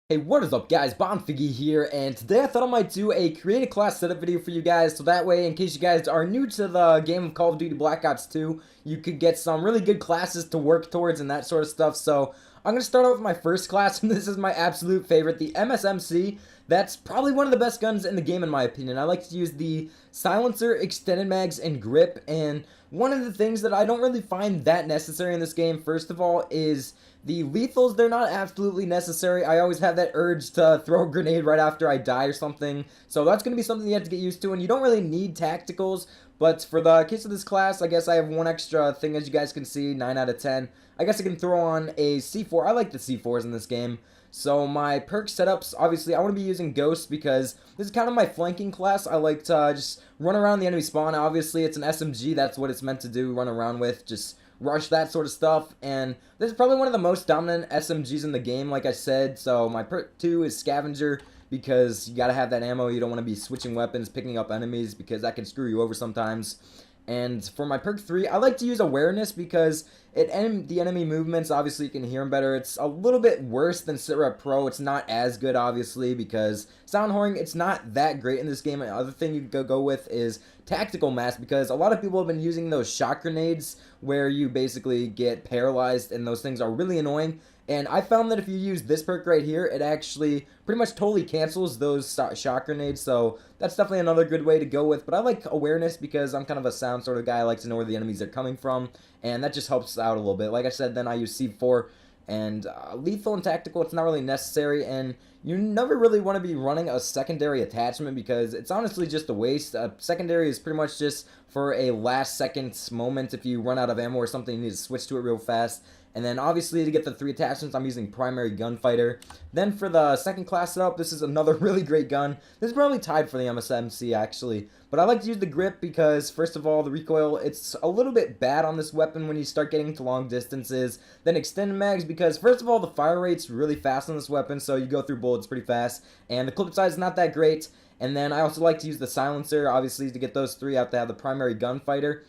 Hey, what is up guys, Bonfiggy here, and today I thought I might do a create a class setup video for you guys, so that way, in case you guys are new to the game of Call of Duty Black Ops 2, you could get some really good classes to work towards and that sort of stuff. So, I'm going to start out with my first class, and this is my absolute favorite, the MSMC. That's probably one of the best guns in the game in my opinion. I like to use the silencer, extended mags, and grip, and one of the things that I don't really find that necessary in this game, first of all, is the lethals. They're not absolutely necessary. I always have that urge to throw a grenade right after I die or something, so that's going to be something you have to get used to, and you don't really need tacticals. But for the case of this class, I guess I have one extra thing, as you guys can see, 9 out of 10. I guess I can throw on a C4. I like the C4s in this game. So my perk setups, obviously, I want to be using Ghost because this is kind of my flanking class. I like to just run around the enemy spawn. Obviously, it's an SMG. That's what it's meant to do, run around with, just rush, that sort of stuff. And this is probably one of the most dominant SMGs in the game, like I said. So my perk 2 is Scavenger because you got to have that ammo. You don't want to be switching weapons, picking up enemies because that can screw you over sometimes. And for my perk 3, I like to use Awareness because the enemy movements, obviously you can hear them better. It's a little bit worse than Sitrep Pro. It's not as good, obviously, because Sound Whoring, it's not that great in this game. And the other thing you could go with is Tactical Mask, because a lot of people have been using those shock grenades where you basically get paralyzed, and those things are really annoying. And I found that if you use this perk right here, it actually pretty much totally cancels those shock grenades, so that's definitely another good way to go with. But I like Awareness because I'm kind of a sound sort of guy. I like to know where the enemies are coming from, and that just helps out a little bit. Like I said, then I use C4, and lethal and tactical, it's not really necessary, and you never really want to be running a secondary attachment because it's honestly just a waste. Secondary is pretty much just for a last second moment if you run out of ammo or something, you need to switch to it real fast. And then obviously to get the 3 attachments, I'm using Primary Gunfighter. Then for the second class setup, this is another really great gun. This is probably tied for the MSMC actually. But I like to use the grip because, first of all, the recoil, it's a little bit bad on this weapon when you start getting to long distances. Then extended mags because, first of all, the fire rate's really fast on this weapon, so you go through bullets pretty fast. And the clip size is not that great. And then I also like to use the silencer, obviously, to get those 3 out to have the Primary Gunfighter.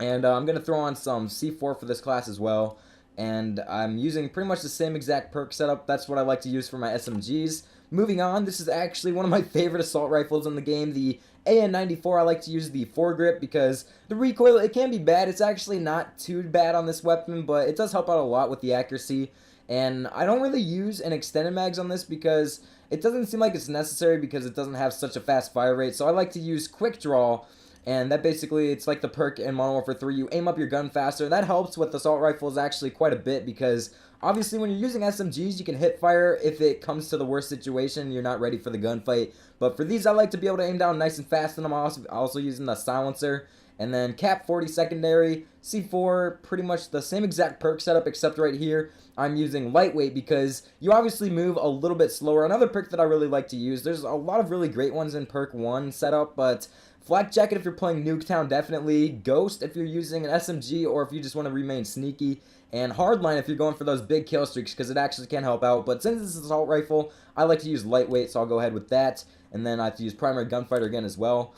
And I'm going to throw on some C4 for this class as well. And I'm using pretty much the same exact perk setup. That's what I like to use for my SMGs. Moving on, this is actually one of my favorite assault rifles in the game, the AN-94. I like to use the foregrip because the recoil, it can be bad. It's actually not too bad on this weapon, but it does help out a lot with the accuracy. And I don't really use an extended mags on this because it doesn't seem like it's necessary because it doesn't have such a fast fire rate. So I like to use quick draw. And that basically, it's like the perk in Modern Warfare 3, you aim up your gun faster. That helps with assault rifles actually quite a bit because obviously when you're using SMGs, you can hit fire if it comes to the worst situation, you're not ready for the gunfight. But for these, I like to be able to aim down nice and fast, and I'm also using the silencer. And then Cap 40 secondary, C4, pretty much the same exact perk setup except right here I'm using lightweight because you obviously move a little bit slower. Another perk that I really like to use, there's a lot of really great ones in perk 1 setup, but Flak Jacket if you're playing Nuketown, definitely. Ghost if you're using an SMG or if you just want to remain sneaky. And Hardline if you're going for those big kill streaks because it actually can help out. But since this is an assault rifle, I like to use lightweight, so I'll go ahead with that. And then I have to use Primary Gunfighter again as well.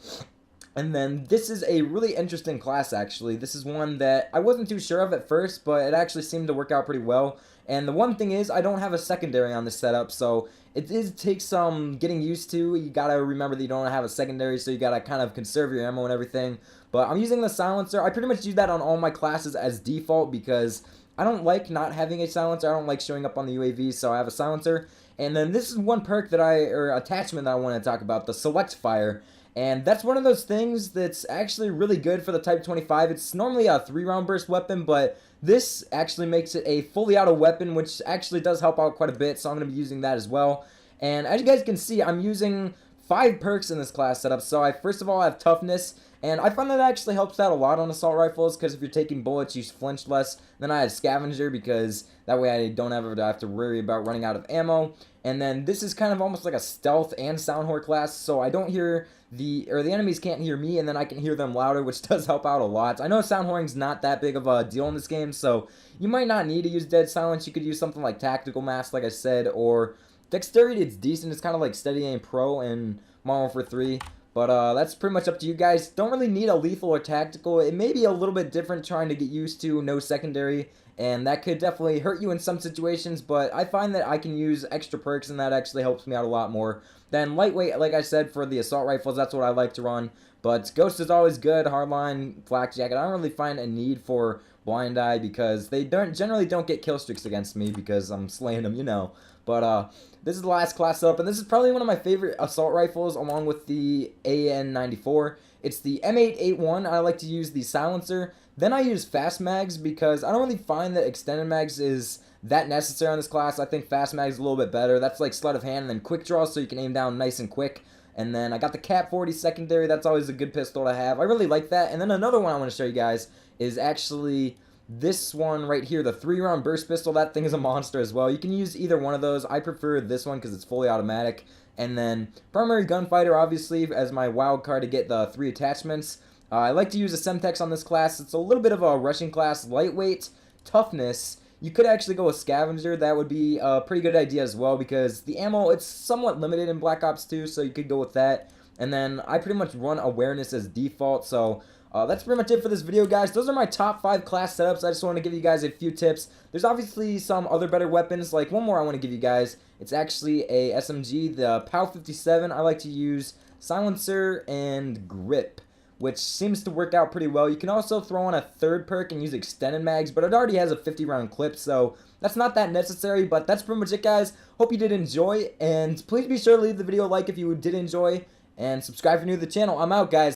And then this is a really interesting class actually. This is one that I wasn't too sure of at first, but it actually seemed to work out pretty well. And the one thing is, I don't have a secondary on this setup, so it takes some getting used to. You gotta remember that you don't have a secondary, so you gotta kind of conserve your ammo and everything. But I'm using the silencer. I pretty much use that on all my classes as default because I don't like not having a silencer. I don't like showing up on the UAV, so I have a silencer. And then this is one perk that or attachment that I want to talk about, the Select Fire. And that's one of those things that's actually really good for the Type 25. It's normally a 3-round burst weapon, but this actually makes it a fully auto weapon, which actually does help out quite a bit, so I'm going to be using that as well. And as you guys can see, I'm using 5 perks in this class setup. So I first of all have Toughness, and I find that actually helps out a lot on assault rifles because if you're taking bullets, you flinch less. Then I have Scavenger because that way I don't ever have to worry about running out of ammo. And then this is kind of almost like a stealth and sound whore class, so I don't hear the enemies can't hear me, and then I can hear them louder, which does help out a lot. I know sound whoring's not that big of a deal in this game, so you might not need to use dead silence. You could use something like Tactical Mask, like I said, or Dexterity. It's decent. It's kind of like Steady Aim Pro in Modern Warfare 3. But that's pretty much up to you guys. Don't really need a lethal or tactical. It may be a little bit different trying to get used to no secondary and that could definitely hurt you in some situations, but I find that I can use extra perks, and that actually helps me out a lot more than lightweight. Like I said, for the assault rifles, that's what I like to run, but Ghost is always good, Hardline, Flak Jacket. I don't really find a need for Blind Eye because they generally don't get kill streaks against me because I'm slaying them, you know. But this is the last class setup, and this is probably one of my favorite assault rifles along with the AN-94. It's the M881. I like to use the silencer. Then I use fast mags because I don't really find that extended mags is that necessary on this class. I think fast mags is a little bit better. That's like sleight of hand and then quick draw, so you can aim down nice and quick. And then I got the Cap 40 secondary. That's always a good pistol to have. I really like that. And then another one I want to show you guys is actually this one right here, the 3-round burst pistol. That thing is a monster as well. You can use either one of those. I prefer this one because it's fully automatic. And then primary gunfighter, obviously, as my wild card to get the 3 attachments. I like to use a Semtex on this class. It's a little bit of a rushing class, lightweight, toughness. You could actually go with Scavenger. That would be a pretty good idea as well because the ammo, it's somewhat limited in Black Ops 2, so you could go with that. And then I pretty much run awareness as default, so that's pretty much it for this video, guys. Those are my top 5 class setups. I just want to give you guys a few tips. There's obviously some other better weapons. Like, one more I want to give you guys. It's actually a SMG, the POW 57. I like to use silencer and grip, which seems to work out pretty well. You can also throw on a third perk and use extended mags, but it already has a 50-round clip, so that's not that necessary. But that's pretty much it, guys. Hope you did enjoy, and please be sure to leave the video a like if you did enjoy, and subscribe if you're new to the channel. I'm out, guys.